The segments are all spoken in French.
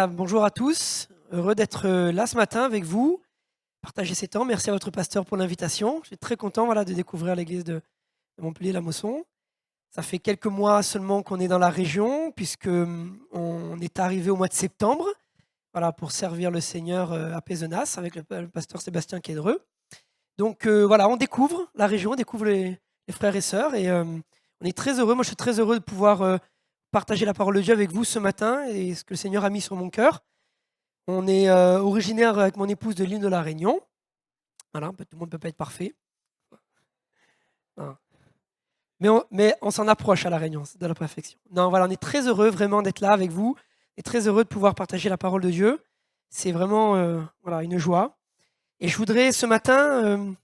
Voilà, bonjour à tous. Heureux d'être là ce matin avec vous, partager ces temps. Merci à votre pasteur pour l'invitation. Je suis très content de découvrir l'église de Montpellier-la-Mosson. Ça fait quelques mois seulement qu'on est dans la région, puisque on est arrivé au mois de septembre pour servir le Seigneur à Pézenas avec le pasteur Sébastien Quédreux. Donc on découvre la région, on découvre les frères et sœurs et on est très heureux. Moi, je suis très heureux de pouvoir partager la parole de Dieu avec vous ce matin et ce que le Seigneur a mis sur mon cœur. On est originaire avec mon épouse de l'île de la Réunion. Voilà, tout le monde ne peut pas être parfait. Mais on s'en approche à la Réunion, c'est de la perfection. Non, voilà, on est très heureux vraiment d'être là avec vous et très heureux de pouvoir partager la parole de Dieu. C'est vraiment une joie. Et je voudrais ce matin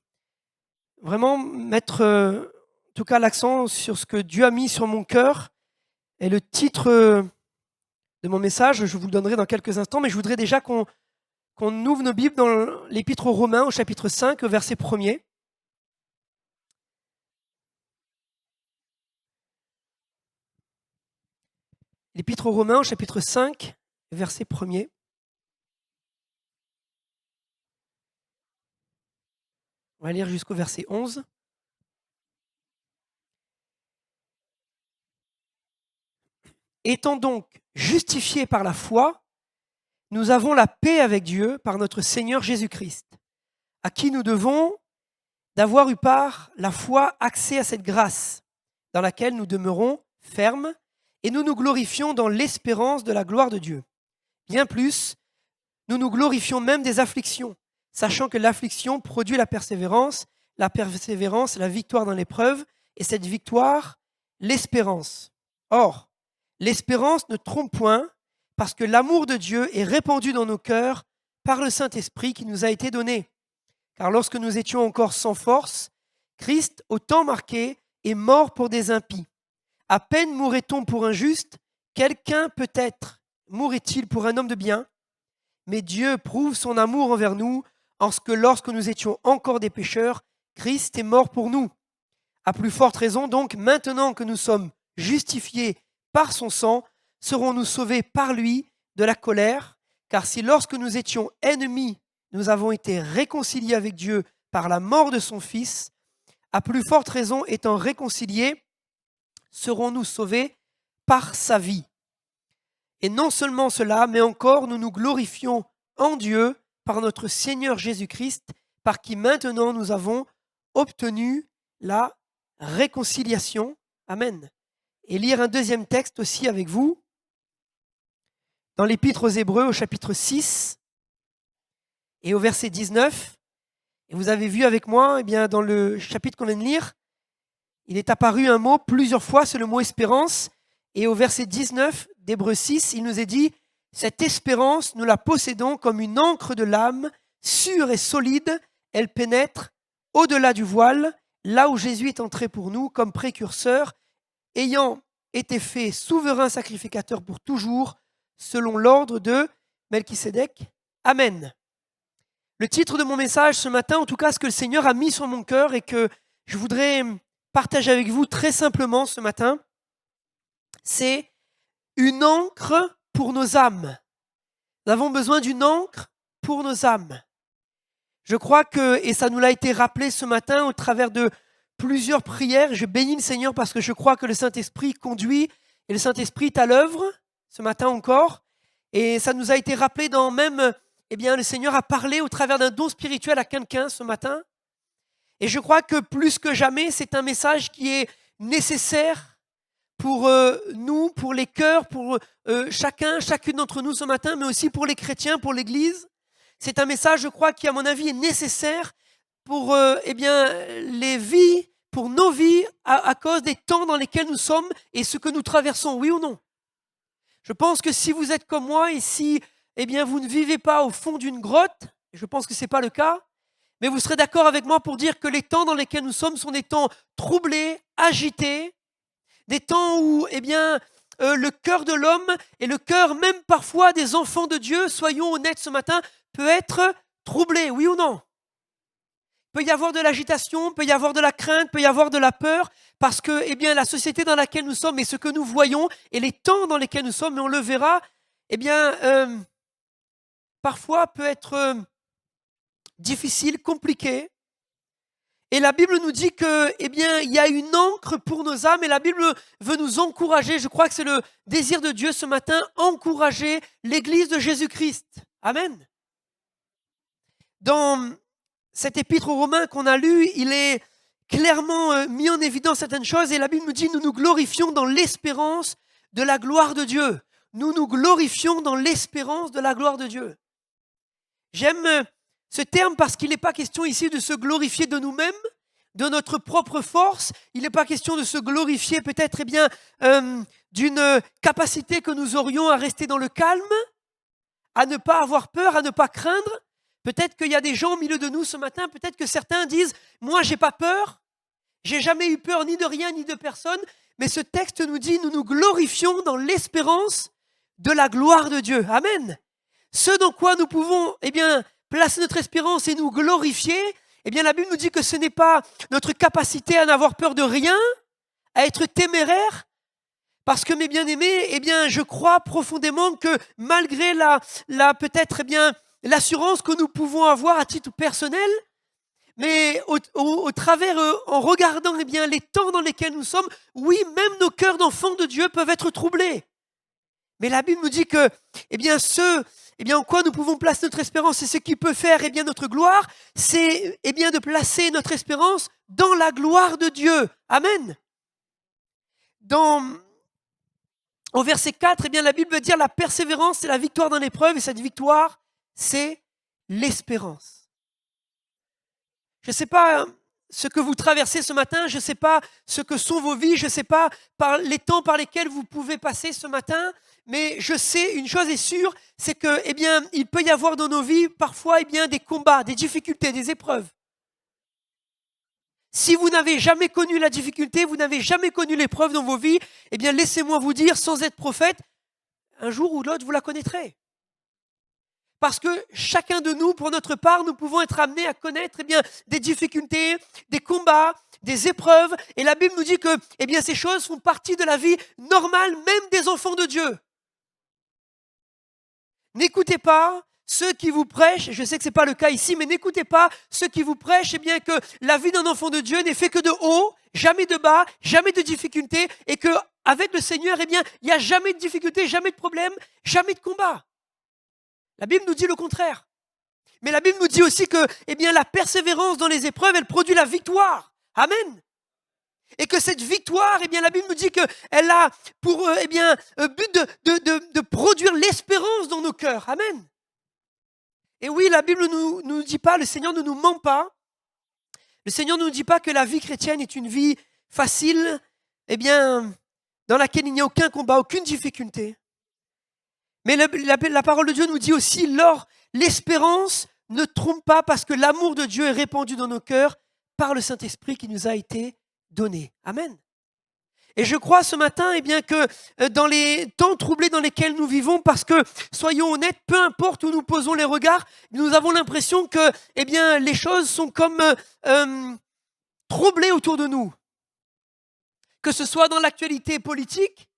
vraiment mettre en tout cas l'accent sur ce que Dieu a mis sur mon cœur. Et le titre de mon message, je vous le donnerai dans quelques instants, mais je voudrais déjà qu'on ouvre nos Bibles dans l'Épître aux Romains au chapitre 5, au verset 1er. L'Épître aux Romains au chapitre 5, verset 1er. On va lire jusqu'au verset 11. Étant donc justifiés par la foi, nous avons la paix avec Dieu par notre Seigneur Jésus-Christ, à qui nous devons d'avoir eu par la foi accès à cette grâce, dans laquelle nous demeurons fermes, et nous nous glorifions dans l'espérance de la gloire de Dieu. Bien plus, nous nous glorifions même des afflictions, sachant que l'affliction produit la persévérance, la victoire dans l'épreuve, et cette victoire, l'espérance. Or, l'espérance ne trompe point, parce que l'amour de Dieu est répandu dans nos cœurs par le Saint-Esprit qui nous a été donné. Car lorsque nous étions encore sans force, Christ, au temps marqué, est mort pour des impies. À peine mourrait-on pour un juste, quelqu'un peut-être mourrait-il pour un homme de bien. Mais Dieu prouve son amour envers nous, en ce que lorsque nous étions encore des pécheurs, Christ est mort pour nous. À plus forte raison donc, maintenant que nous sommes justifiés par son sang, serons-nous sauvés par lui de la colère. Car si lorsque nous étions ennemis, nous avons été réconciliés avec Dieu par la mort de son Fils, à plus forte raison, étant réconciliés, serons-nous sauvés par sa vie. Et non seulement cela, mais encore nous nous glorifions en Dieu par notre Seigneur Jésus-Christ, par qui maintenant nous avons obtenu la réconciliation. Amen. Et lire un deuxième texte aussi avec vous, dans l'Épître aux Hébreux au chapitre 6 et au verset 19. Et vous avez vu avec moi, dans le chapitre qu'on vient de lire, il est apparu un mot plusieurs fois, c'est le mot espérance. Et au verset 19 d'Hébreux 6, il nous est dit « Cette espérance, nous la possédons comme une ancre de l'âme, sûre et solide, elle pénètre au-delà du voile, là où Jésus est entré pour nous comme précurseur, ayant été fait souverain sacrificateur pour toujours, selon l'ordre de Melchisédek. Amen. » Le titre de mon message ce matin, en tout cas ce que le Seigneur a mis sur mon cœur et que je voudrais partager avec vous très simplement ce matin, c'est une encre pour nos âmes. Nous avons besoin d'une encre pour nos âmes. Je crois que, et ça nous l'a été rappelé ce matin au travers de plusieurs prières, je bénis le Seigneur parce que je crois que le Saint-Esprit conduit et le Saint-Esprit est à l'œuvre ce matin encore. Et ça nous a été rappelé dans même, le Seigneur a parlé au travers d'un don spirituel à quelqu'un ce matin. Et je crois que plus que jamais, c'est un message qui est nécessaire pour nous, pour les cœurs, pour chacune d'entre nous ce matin, mais aussi pour les chrétiens, pour l'Église. C'est un message, je crois, qui, à mon avis, est nécessaire pour les vies, pour nos vies, à cause des temps dans lesquels nous sommes et ce que nous traversons, oui ou non? Je pense que si vous êtes comme moi et si vous ne vivez pas au fond d'une grotte, et je pense que ce n'est pas le cas, mais vous serez d'accord avec moi pour dire que les temps dans lesquels nous sommes sont des temps troublés, agités, des temps où le cœur de l'homme et le cœur même parfois des enfants de Dieu, soyons honnêtes ce matin, peut être troublé, oui ou non? Il peut y avoir de l'agitation, il peut y avoir de la crainte, il peut y avoir de la peur, parce que la société dans laquelle nous sommes et ce que nous voyons et les temps dans lesquels nous sommes, et on le verra, eh bien, parfois peut être difficile, compliqué. Et la Bible nous dit que, eh bien, il y a une encre pour nos âmes et la Bible veut nous encourager. Je crois que c'est le désir de Dieu ce matin, encourager l'Église de Jésus-Christ. Amen. Dans cet épître aux Romains qu'on a lu, il est clairement mis en évidence certaines choses et la Bible nous dit nous nous glorifions dans l'espérance de la gloire de Dieu. Nous nous glorifions dans l'espérance de la gloire de Dieu. J'aime ce terme parce qu'il n'est pas question ici de se glorifier de nous-mêmes, de notre propre force. Il n'est pas question de se glorifier peut-être d'une capacité que nous aurions à rester dans le calme, à ne pas avoir peur, à ne pas craindre. Peut-être qu'il y a des gens au milieu de nous ce matin, peut-être que certains disent « Moi, j'ai pas peur, j'ai jamais eu peur ni de rien ni de personne. » Mais ce texte nous dit « Nous nous glorifions dans l'espérance de la gloire de Dieu. » Amen. Ce dans quoi nous pouvons placer notre espérance et nous glorifier, la Bible nous dit que ce n'est pas notre capacité à n'avoir peur de rien, à être téméraire, parce que mes bien-aimés, je crois profondément que malgré peut-être l'assurance que nous pouvons avoir à titre personnel, mais au travers, en regardant les temps dans lesquels nous sommes, oui, même nos cœurs d'enfants de Dieu peuvent être troublés. Mais la Bible nous dit que en quoi nous pouvons placer notre espérance, c'est ce qui peut faire notre gloire, c'est de placer notre espérance dans la gloire de Dieu. Amen. Au verset 4, la Bible veut dire la persévérance, c'est la victoire dans l'épreuve, et cette victoire, c'est l'espérance. Je ne sais pas ce que vous traversez ce matin, je ne sais pas ce que sont vos vies, je ne sais pas par les temps par lesquels vous pouvez passer ce matin, mais je sais, une chose est sûre, c'est que, il peut y avoir dans nos vies parfois, des combats, des difficultés, des épreuves. Si vous n'avez jamais connu la difficulté, vous n'avez jamais connu l'épreuve dans vos vies, laissez-moi vous dire, sans être prophète, un jour ou l'autre, vous la connaîtrez. Parce que chacun de nous, pour notre part, nous pouvons être amenés à connaître des difficultés, des combats, des épreuves. Et la Bible nous dit que ces choses font partie de la vie normale, même des enfants de Dieu. N'écoutez pas ceux qui vous prêchent, je sais que ce n'est pas le cas ici, mais n'écoutez pas ceux qui vous prêchent que la vie d'un enfant de Dieu n'est fait que de haut, jamais de bas, jamais de difficultés, et qu'avec le Seigneur, il n'y a jamais de difficultés, jamais de problème, jamais de combat. La Bible nous dit le contraire. Mais la Bible nous dit aussi que la persévérance dans les épreuves, elle produit la victoire. Amen. Et que cette victoire, la Bible nous dit qu'elle a pour but de produire l'espérance dans nos cœurs. Amen. Et oui, la Bible ne nous dit pas, le Seigneur ne nous ment pas. Le Seigneur ne nous dit pas que la vie chrétienne est une vie facile, dans laquelle il n'y a aucun combat, aucune difficulté. Mais la parole de Dieu nous dit aussi, l'espérance ne trompe pas parce que l'amour de Dieu est répandu dans nos cœurs par le Saint-Esprit qui nous a été donné. Amen. Et je crois ce matin que dans les temps troublés dans lesquels nous vivons, parce que, soyons honnêtes, peu importe où nous posons les regards, nous avons l'impression que les choses sont comme troublées autour de nous. Que ce soit dans l'actualité politique,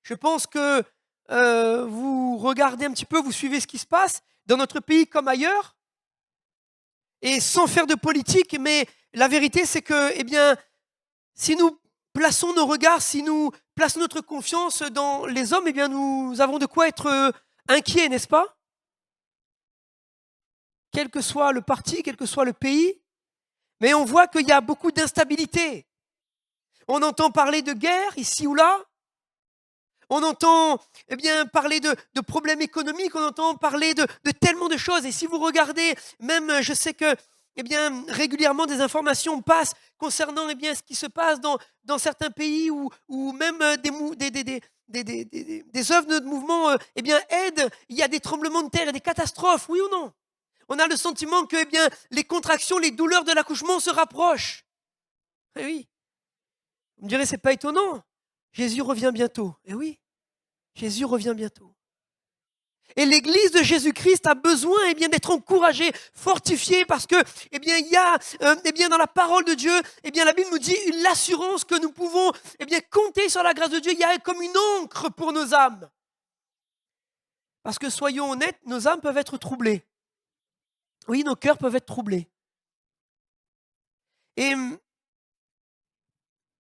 je pense que vous regardez un petit peu, vous suivez ce qui se passe dans notre pays comme ailleurs, et sans faire de politique, mais la vérité c'est que si nous plaçons nos regards, si nous plaçons notre confiance dans les hommes, nous avons de quoi être inquiets, n'est-ce pas? Quel que soit le parti, quel que soit le pays, mais on voit qu'il y a beaucoup d'instabilité. On entend parler de guerre ici ou là, on entend parler de problèmes économiques, on entend parler de tellement de choses. Et si vous regardez, même je sais que régulièrement des informations passent concernant ce qui se passe dans certains pays ou même des œuvres de mouvement aident, il y a des tremblements de terre et des catastrophes, oui ou non? On a le sentiment que les contractions, les douleurs de l'accouchement se rapprochent. Eh oui. Vous me direz, c'est pas étonnant. Jésus revient bientôt. Eh oui, Jésus revient bientôt. Et l'Église de Jésus-Christ a besoin d'être encouragée, fortifiée, parce que il y a dans la parole de Dieu, la Bible nous dit l'assurance que nous pouvons compter sur la grâce de Dieu. Il y a comme une encre pour nos âmes. Parce que soyons honnêtes, nos âmes peuvent être troublées. Oui, nos cœurs peuvent être troublés. Et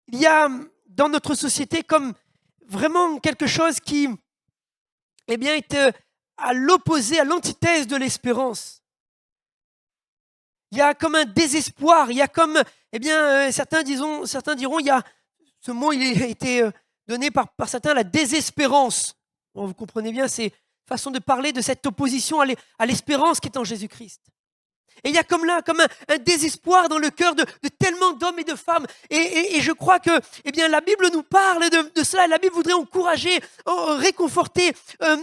il y a dans notre société comme vraiment quelque chose qui est à l'opposé, à l'antithèse de l'espérance. Il y a comme un désespoir, il y a comme, certains diront, il y a, ce mot il a été donné par certains, la désespérance. Bon, vous comprenez bien, c'est façon de parler de cette opposition à l'espérance qui est en Jésus-Christ. Et il y a comme là, comme un désespoir dans le cœur de tellement d'hommes et de femmes. Et je crois que la Bible nous parle de cela. La Bible voudrait encourager, réconforter,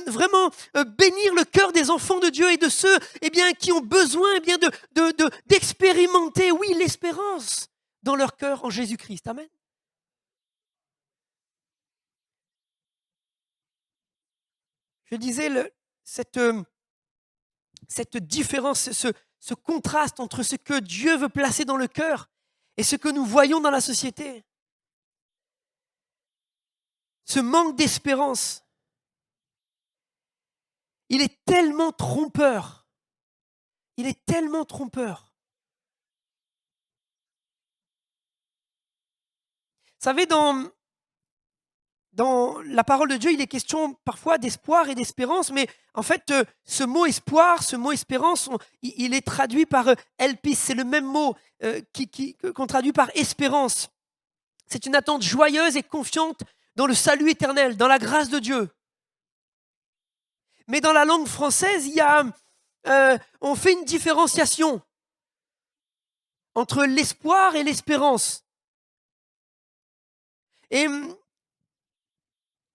vraiment bénir le cœur des enfants de Dieu et de ceux qui ont besoin d'expérimenter, oui, l'espérance dans leur cœur en Jésus-Christ. Amen. Je disais, cette différence, ce contraste entre ce que Dieu veut placer dans le cœur et ce que nous voyons dans la société. Ce manque d'espérance, il est tellement trompeur. Il est tellement trompeur. Vous savez, dans la parole de Dieu, il est question parfois d'espoir et d'espérance, mais en fait, ce mot espoir, ce mot espérance, il est traduit par elpis, c'est le même mot qu'on traduit par espérance. C'est une attente joyeuse et confiante dans le salut éternel, dans la grâce de Dieu. Mais dans la langue française, on fait une différenciation entre l'espoir et l'espérance. Et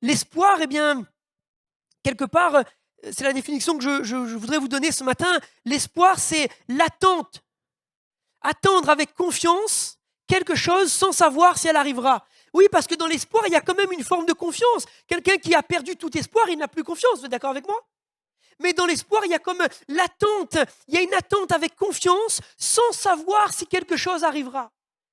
l'espoir, quelque part, c'est la définition que je voudrais vous donner ce matin. L'espoir, c'est l'attente. Attendre avec confiance quelque chose sans savoir si elle arrivera. Oui, parce que dans l'espoir, il y a quand même une forme de confiance. Quelqu'un qui a perdu tout espoir, il n'a plus confiance. Vous êtes d'accord avec moi ? Mais dans l'espoir, il y a comme l'attente. Il y a une attente avec confiance sans savoir si quelque chose arrivera.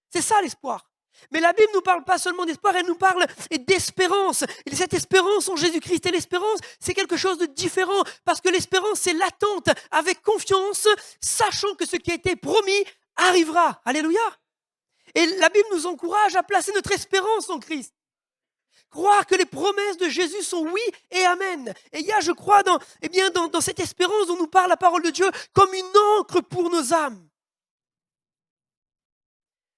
C'est ça l'espoir. Mais la Bible ne nous parle pas seulement d'espoir, elle nous parle d'espérance. Et cette espérance en Jésus-Christ, et l'espérance, c'est quelque chose de différent. Parce que l'espérance, c'est l'attente avec confiance, sachant que ce qui a été promis arrivera. Alléluia. Et la Bible nous encourage à placer notre espérance en Christ. Croire que les promesses de Jésus sont oui et amen. Et il y a, je crois, dans cette espérance dont nous parle la parole de Dieu, comme une encre pour nos âmes.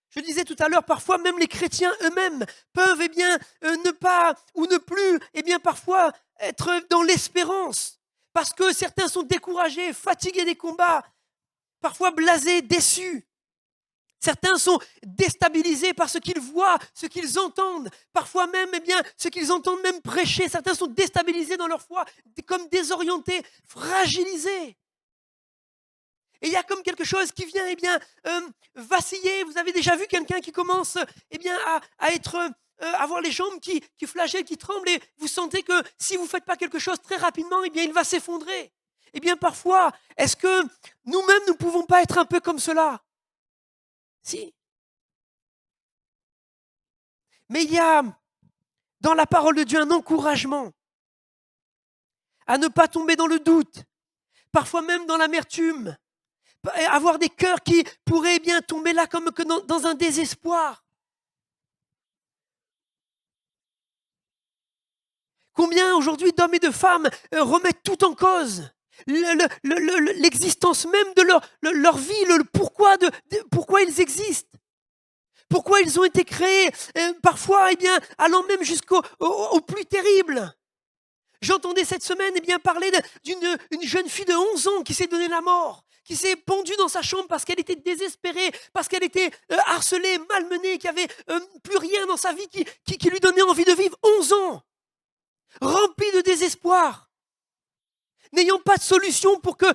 Je disais tout à l'heure, parfois même les chrétiens eux-mêmes peuvent ne pas ou ne plus parfois être dans l'espérance. Parce que certains sont découragés, fatigués des combats, parfois blasés, déçus. Certains sont déstabilisés par ce qu'ils voient, ce qu'ils entendent. Parfois même, ce qu'ils entendent même prêcher. Certains sont déstabilisés dans leur foi, comme désorientés, fragilisés. Et il y a comme quelque chose qui vient vaciller. Vous avez déjà vu quelqu'un qui commence à avoir les jambes qui flagellent, qui tremblent, et vous sentez que si vous ne faites pas quelque chose très rapidement, il va s'effondrer. Parfois, est-ce que nous-mêmes, nous ne pouvons pas être un peu comme cela ? Si. Mais il y a dans la parole de Dieu un encouragement à ne pas tomber dans le doute, parfois même dans l'amertume, avoir des cœurs qui pourraient tomber là comme que dans un désespoir. Combien aujourd'hui d'hommes et de femmes remettent tout en cause, l'existence même de leur vie, le pourquoi ils existent, pourquoi ils ont été créés, parfois allant même jusqu'au plus terrible. J'entendais cette semaine parler d'une jeune fille de 11 ans qui s'est donné la mort, qui s'est pendue dans sa chambre parce qu'elle était désespérée, parce qu'elle était harcelée, malmenée, qu'il n'y avait plus rien dans sa vie qui lui donnait envie de vivre. 11 ans, remplie de désespoir, n'ayant pas de solution pour que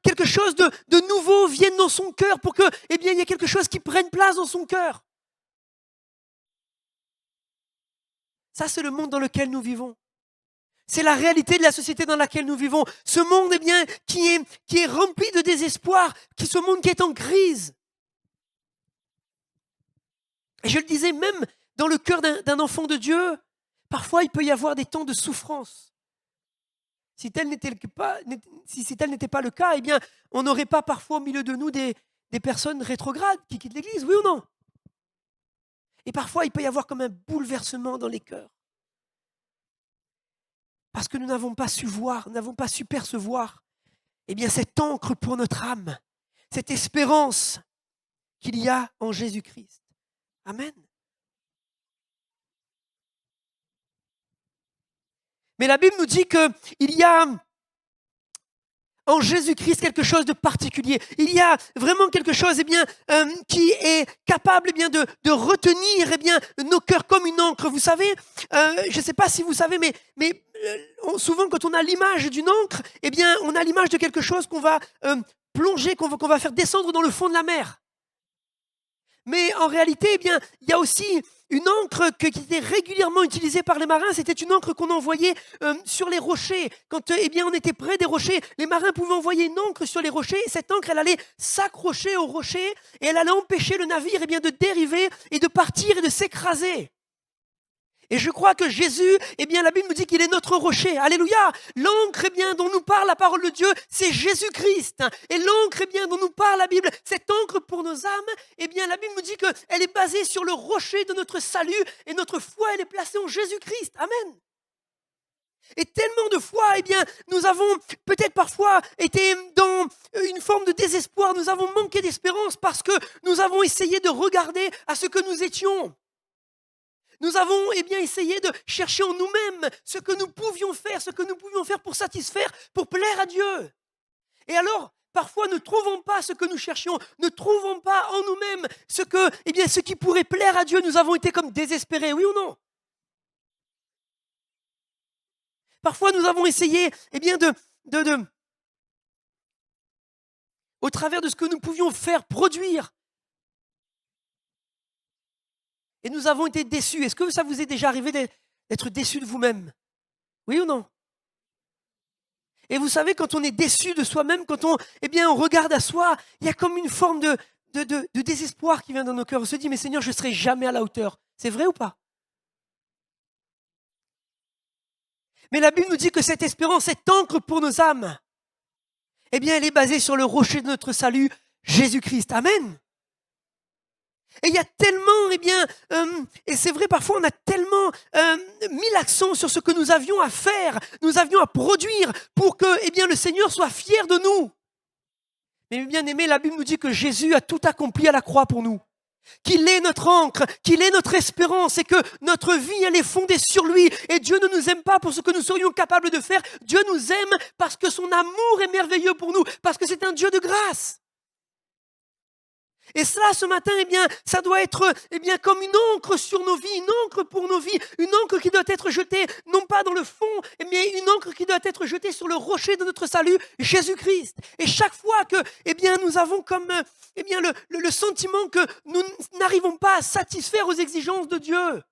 quelque chose de nouveau vienne dans son cœur, pour que il y ait quelque chose qui prenne place dans son cœur. Ça, c'est le monde dans lequel nous vivons. C'est la réalité de la société dans laquelle nous vivons. Ce monde qui est rempli de désespoir, ce monde qui est en crise. Et je le disais, même dans le cœur d'un enfant de Dieu, parfois il peut y avoir des temps de souffrance. si tel n'était pas le cas, eh bien, on n'aurait pas parfois au milieu de nous des personnes rétrogrades qui quittent l'Église, oui ou non? Et parfois, il peut y avoir comme un bouleversement dans les cœurs. Parce que nous n'avons pas su voir, nous n'avons pas su percevoir, eh bien, cette encre pour notre âme, cette espérance qu'il y a en Jésus-Christ. Amen. Mais la Bible nous dit qu'il y a en Jésus-Christ quelque chose de particulier. Il y a vraiment quelque chose qui est capable de retenir nos cœurs comme une encre. Vous savez, je ne sais pas si vous savez, mais souvent quand on a l'image d'une encre, on a l'image de quelque chose qu'on va plonger, qu'on va faire descendre dans le fond de la mer. Mais en réalité, il y a aussi une encre qui était régulièrement utilisée par les marins. C'était une encre qu'on envoyait sur les rochers. Quand on était près des rochers, les marins pouvaient envoyer une encre sur les rochers. Et cette encre, elle allait s'accrocher aux rochers et elle allait empêcher le navire de dériver et de partir et de s'écraser. Et je crois que Jésus, la Bible nous dit qu'il est notre rocher. Alléluia. L'encre, dont nous parle la parole de Dieu, c'est Jésus-Christ. Et l'encre, dont nous parle la Bible, cette encre pour nos âmes, la Bible nous dit qu'elle est basée sur le rocher de notre salut et notre foi, elle est placée en Jésus-Christ. Amen. Et tellement de fois, nous avons peut-être parfois été dans une forme de désespoir, nous avons manqué d'espérance parce que nous avons essayé de regarder à ce que nous étions. Nous avons essayé de chercher en nous-mêmes ce que nous pouvions faire pour satisfaire, pour plaire à Dieu. Et alors, parfois, ne trouvons pas ce que nous cherchions, ne trouvons pas en nous-mêmes ce qui pourrait plaire à Dieu. Nous avons été comme désespérés, oui ou non? Parfois, nous avons essayé au travers de ce que nous pouvions faire, produire. Et nous avons été déçus. Est-ce que ça vous est déjà arrivé d'être déçu de vous-même? Oui ou non? Et vous savez, quand on est déçu de soi-même, quand on regarde à soi, il y a comme une forme de désespoir qui vient dans nos cœurs. On se dit, mais Seigneur, je ne serai jamais à la hauteur. C'est vrai ou pas? Mais la Bible nous dit que cette espérance, cette encre pour nos âmes, elle est basée sur le rocher de notre salut, Jésus-Christ. Amen. Et il y a tellement, et c'est vrai, parfois on a tellement mis l'accent sur ce que nous avions à faire, nous avions à produire pour que le Seigneur soit fier de nous. Mais bien aimé, la Bible nous dit que Jésus a tout accompli à la croix pour nous. Qu'il est notre encre, qu'il est notre espérance et que notre vie, elle est fondée sur lui. Et Dieu ne nous aime pas pour ce que nous serions capables de faire. Dieu nous aime parce que son amour est merveilleux pour nous, parce que c'est un Dieu de grâce. Et cela, ce matin, ça doit être comme une encre sur nos vies, une encre pour nos vies, une encre qui doit être jetée, non pas dans le fond, mais une encre qui doit être jetée sur le rocher de notre salut, Jésus-Christ. Et chaque fois que nous avons comme le sentiment que nous n'arrivons pas à satisfaire aux exigences de Dieu,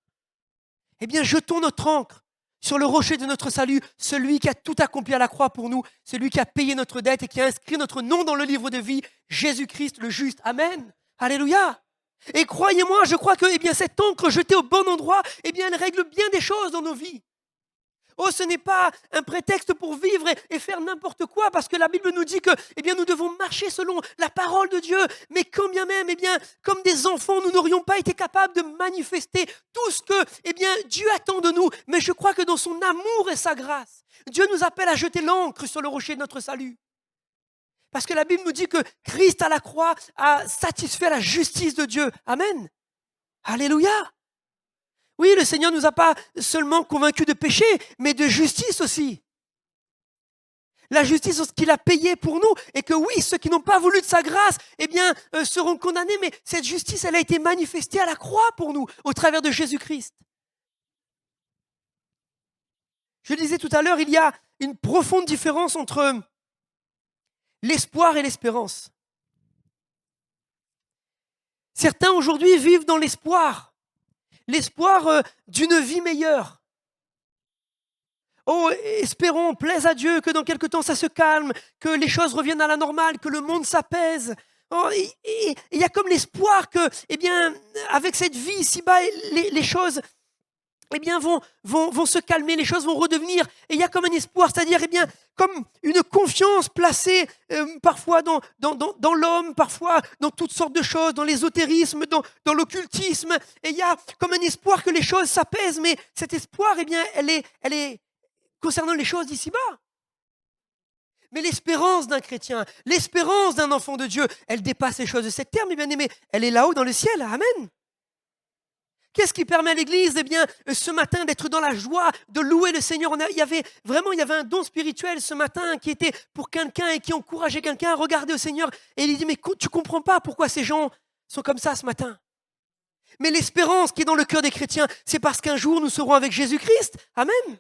jetons notre encre sur le rocher de notre salut, celui qui a tout accompli à la croix pour nous, celui qui a payé notre dette et qui a inscrit notre nom dans le livre de vie, Jésus-Christ le juste. Amen. Alléluia. Et croyez-moi, je crois que cette encre jetée au bon endroit, elle règle bien des choses dans nos vies. Oh, ce n'est pas un prétexte pour vivre et faire n'importe quoi, parce que la Bible nous dit que nous devons marcher selon la parole de Dieu. Mais quand bien même, comme des enfants, nous n'aurions pas été capables de manifester tout ce que Dieu attend de nous. Mais je crois que dans son amour et sa grâce, Dieu nous appelle à jeter l'encre sur le rocher de notre salut. Parce que la Bible nous dit que Christ à la croix a satisfait la justice de Dieu. Amen. Alléluia. Oui, le Seigneur ne nous a pas seulement convaincus de péché, mais de justice aussi. La justice, c'est ce qu'il a payé pour nous. Et que oui, ceux qui n'ont pas voulu de sa grâce, seront condamnés. Mais cette justice, elle a été manifestée à la croix pour nous, au travers de Jésus-Christ. Je le disais tout à l'heure, il y a une profonde différence entre l'espoir et l'espérance. Certains aujourd'hui vivent dans l'espoir d'une vie meilleure. Oh, espérons, plaise à Dieu que dans quelque temps ça se calme, que les choses reviennent à la normale, que le monde s'apaise. Oh, et il y a comme l'espoir que, avec cette vie ici-bas, les choses eh bien, vont se calmer, les choses vont redevenir, et il y a comme un espoir, c'est-à-dire, eh bien, comme une confiance placée parfois dans l'homme, parfois dans toutes sortes de choses, dans l'ésotérisme, dans l'occultisme, et il y a comme un espoir que les choses s'apaisent, mais cet espoir, eh bien, elle est concernant les choses d'ici-bas. Mais l'espérance d'un chrétien, l'espérance d'un enfant de Dieu, elle dépasse les choses de cette terre, mes bien-aimés, elle est là-haut dans le ciel, amen. Qu'est-ce qui permet à l'Église, eh bien, ce matin, d'être dans la joie, de louer le Seigneur? Il y avait un don spirituel ce matin qui était pour quelqu'un et qui encourageait quelqu'un à regarder au Seigneur. Et il dit, mais tu comprends pas pourquoi ces gens sont comme ça ce matin. Mais l'espérance qui est dans le cœur des chrétiens, c'est parce qu'un jour nous serons avec Jésus-Christ. Amen.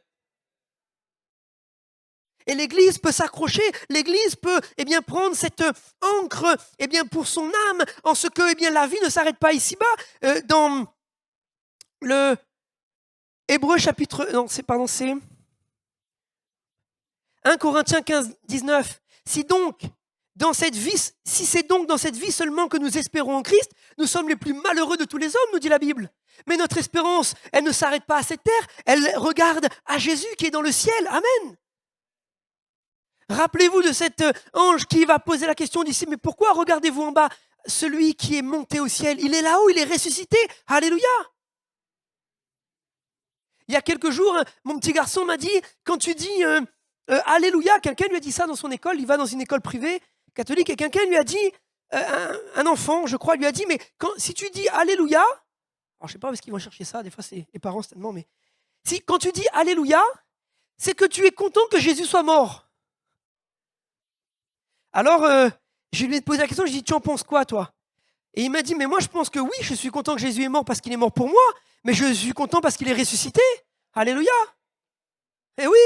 Et l'Église peut s'accrocher, l'Église peut eh bien, prendre cette encre eh bien, pour son âme, en ce que eh bien, la vie ne s'arrête pas ici-bas. Dans le Hébreu chapitre... Non, c'est 1 Corinthiens 15, 19. Si c'est donc dans cette vie seulement que nous espérons en Christ, nous sommes les plus malheureux de tous les hommes, nous dit la Bible. Mais notre espérance, elle ne s'arrête pas à cette terre, elle regarde à Jésus qui est dans le ciel. Amen. Rappelez-vous de cet ange qui va poser la question d'ici, mais pourquoi regardez-vous en bas celui qui est monté au ciel? Il est là-haut, il est ressuscité. Alléluia. Il y a quelques jours, mon petit garçon m'a dit, quand tu dis Alléluia, quelqu'un lui a dit ça dans son école, il va dans une école privée catholique, et quelqu'un lui a dit, un enfant, je crois, lui a dit, mais si tu dis Alléluia, alors je ne sais pas parce qu'ils vont chercher ça, des fois c'est les parents tellement, mais quand tu dis Alléluia, c'est que tu es content que Jésus soit mort. Alors, je lui ai posé la question, je lui ai dit, tu en penses quoi, toi? Et il m'a dit, mais moi je pense que oui, je suis content que Jésus est mort parce qu'il est mort pour moi, mais je suis content parce qu'il est ressuscité. Alléluia. Eh oui.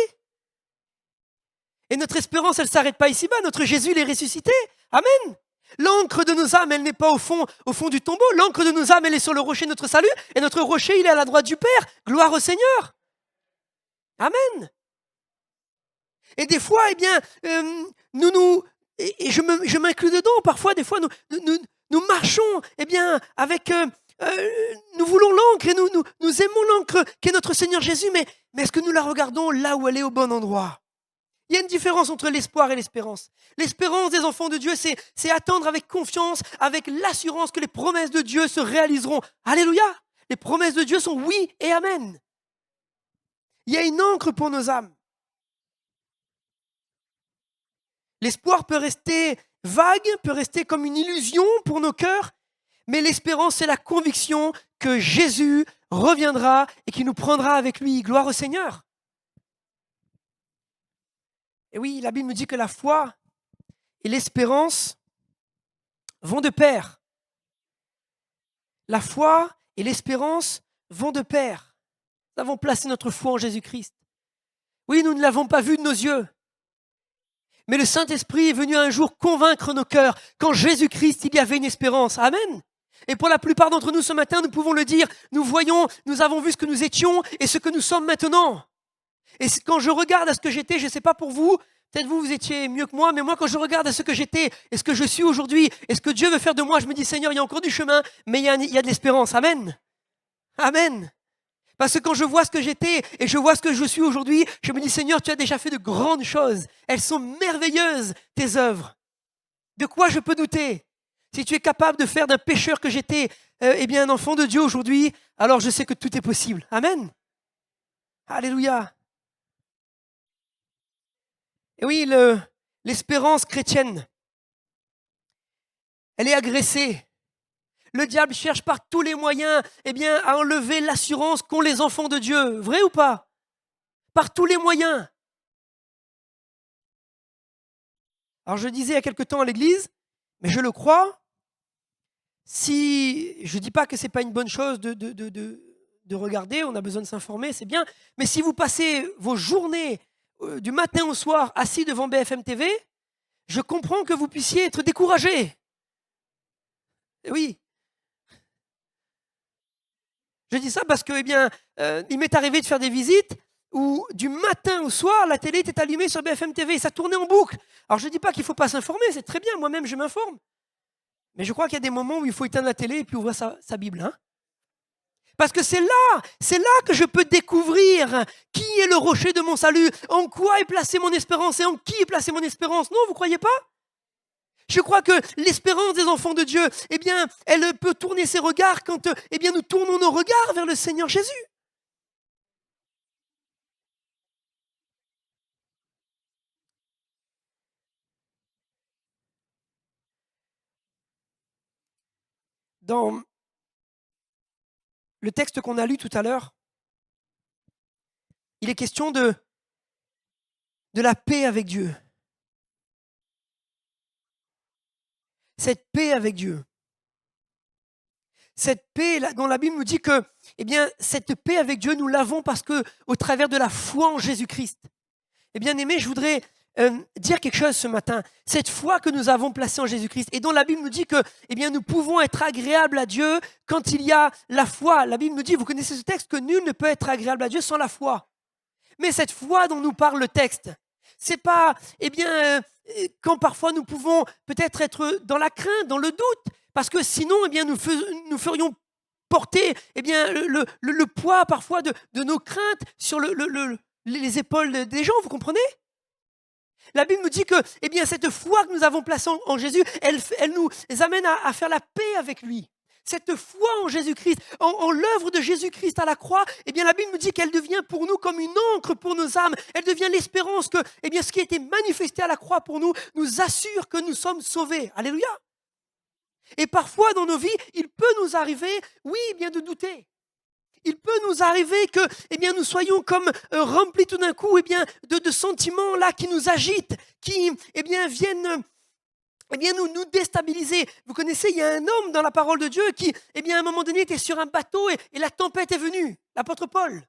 Et notre espérance, elle ne s'arrête pas ici-bas, notre Jésus, il est ressuscité. Amen. L'encre de nos âmes, elle n'est pas au fond du tombeau, l'encre de nos âmes, elle est sur le rocher de notre salut, et notre rocher, il est à la droite du Père. Gloire au Seigneur. Amen. Et des fois, eh bien, et je m'inclus dedans, parfois, des fois, nous marchons, eh bien, avec, nous voulons l'encre et nous aimons l'encre qui est notre Seigneur Jésus, mais est-ce que nous la regardons là où elle est au bon endroit? Il y a une différence entre l'espoir et l'espérance. L'espérance des enfants de Dieu, c'est attendre avec confiance, avec l'assurance que les promesses de Dieu se réaliseront. Alléluia! Les promesses de Dieu sont oui et amen. Il y a une encre pour nos âmes. L'espoir peut rester vague, peut rester comme une illusion pour nos cœurs, mais l'espérance, c'est la conviction que Jésus reviendra et qu'il nous prendra avec lui. Gloire au Seigneur. Et oui, la Bible nous dit que la foi et l'espérance vont de pair. La foi et l'espérance vont de pair. Nous avons placé notre foi en Jésus-Christ. Oui, nous ne l'avons pas vu de nos yeux. Mais le Saint-Esprit est venu un jour convaincre nos cœurs qu'en Jésus-Christ, il y avait une espérance. Amen. Et pour la plupart d'entre nous ce matin, nous pouvons le dire, nous avons vu ce que nous étions et ce que nous sommes maintenant. Et quand je regarde à ce que j'étais, je ne sais pas pour vous, peut-être vous étiez mieux que moi, mais moi quand je regarde à ce que j'étais et ce que je suis aujourd'hui et ce que Dieu veut faire de moi, je me dis Seigneur, il y a encore du chemin, mais il y a de l'espérance. Amen. Amen. Parce que quand je vois ce que j'étais et je vois ce que je suis aujourd'hui, je me dis Seigneur, tu as déjà fait de grandes choses. Elles sont merveilleuses, tes œuvres. De quoi je peux douter? Si tu es capable de faire d'un pécheur que j'étais eh bien un enfant de Dieu aujourd'hui, alors je sais que tout est possible. Amen. Alléluia. Et oui, l'espérance chrétienne, elle est agressée. Le diable cherche par tous les moyens eh bien, à enlever l'assurance qu'ont les enfants de Dieu. Vrai ou pas? Par tous les moyens. Alors je disais il y a quelque temps à l'église, mais je le crois, si je ne dis pas que ce n'est pas une bonne chose de regarder, on a besoin de s'informer, c'est bien, mais si vous passez vos journées du matin au soir assis devant BFM TV, je comprends que vous puissiez être découragé. Oui. Je dis ça parce que, eh bien, il m'est arrivé de faire des visites où du matin au soir, la télé était allumée sur BFM TV et ça tournait en boucle. Alors je ne dis pas qu'il ne faut pas s'informer, c'est très bien, moi-même je m'informe. Mais je crois qu'il y a des moments où il faut éteindre la télé et puis ouvrir sa Bible. Hein. Parce que c'est là que je peux découvrir qui est le rocher de mon salut, en quoi est placée mon espérance et en qui est placée mon espérance. Non, vous croyez pas? Je crois que l'espérance des enfants de Dieu, eh bien, elle peut tourner ses regards quand, eh bien, nous tournons nos regards vers le Seigneur Jésus. Dans le texte qu'on a lu tout à l'heure, il est question de la paix avec Dieu. Cette paix avec Dieu. Cette paix dont la Bible nous dit que, eh bien, cette paix avec Dieu, nous l'avons parce que, au travers de la foi en Jésus-Christ. Eh bien, aimé, je voudrais dire quelque chose ce matin. Cette foi que nous avons placée en Jésus-Christ et dont la Bible nous dit que, eh bien, nous pouvons être agréables à Dieu quand il y a la foi. La Bible nous dit, vous connaissez ce texte, que nul ne peut être agréable à Dieu sans la foi. Mais cette foi dont nous parle le texte, c'est pas, eh bien, quand parfois nous pouvons peut-être être dans la crainte, dans le doute, parce que sinon, eh bien, nous ferions porter, eh bien, le poids parfois de nos craintes sur les épaules des gens, vous comprenez? La Bible nous dit que, eh bien, cette foi que nous avons placée en Jésus, elle nous amène à faire la paix avec lui. Cette foi en Jésus-Christ, en l'œuvre de Jésus-Christ à la croix, eh bien, la Bible nous dit qu'elle devient pour nous comme une encre pour nos âmes. Elle devient l'espérance que, eh bien, ce qui a été manifesté à la croix pour nous, nous assure que nous sommes sauvés. Alléluia. Et parfois dans nos vies, il peut nous arriver, oui, eh bien, de douter. Il peut nous arriver que, eh bien, nous soyons comme remplis tout d'un coup, eh bien, de sentiments là qui nous agitent, qui, eh bien, viennent, eh bien, nous déstabiliser. Vous connaissez, il y a un homme dans la parole de Dieu qui, eh bien, à un moment donné, était sur un bateau et la tempête est venue, l'apôtre Paul.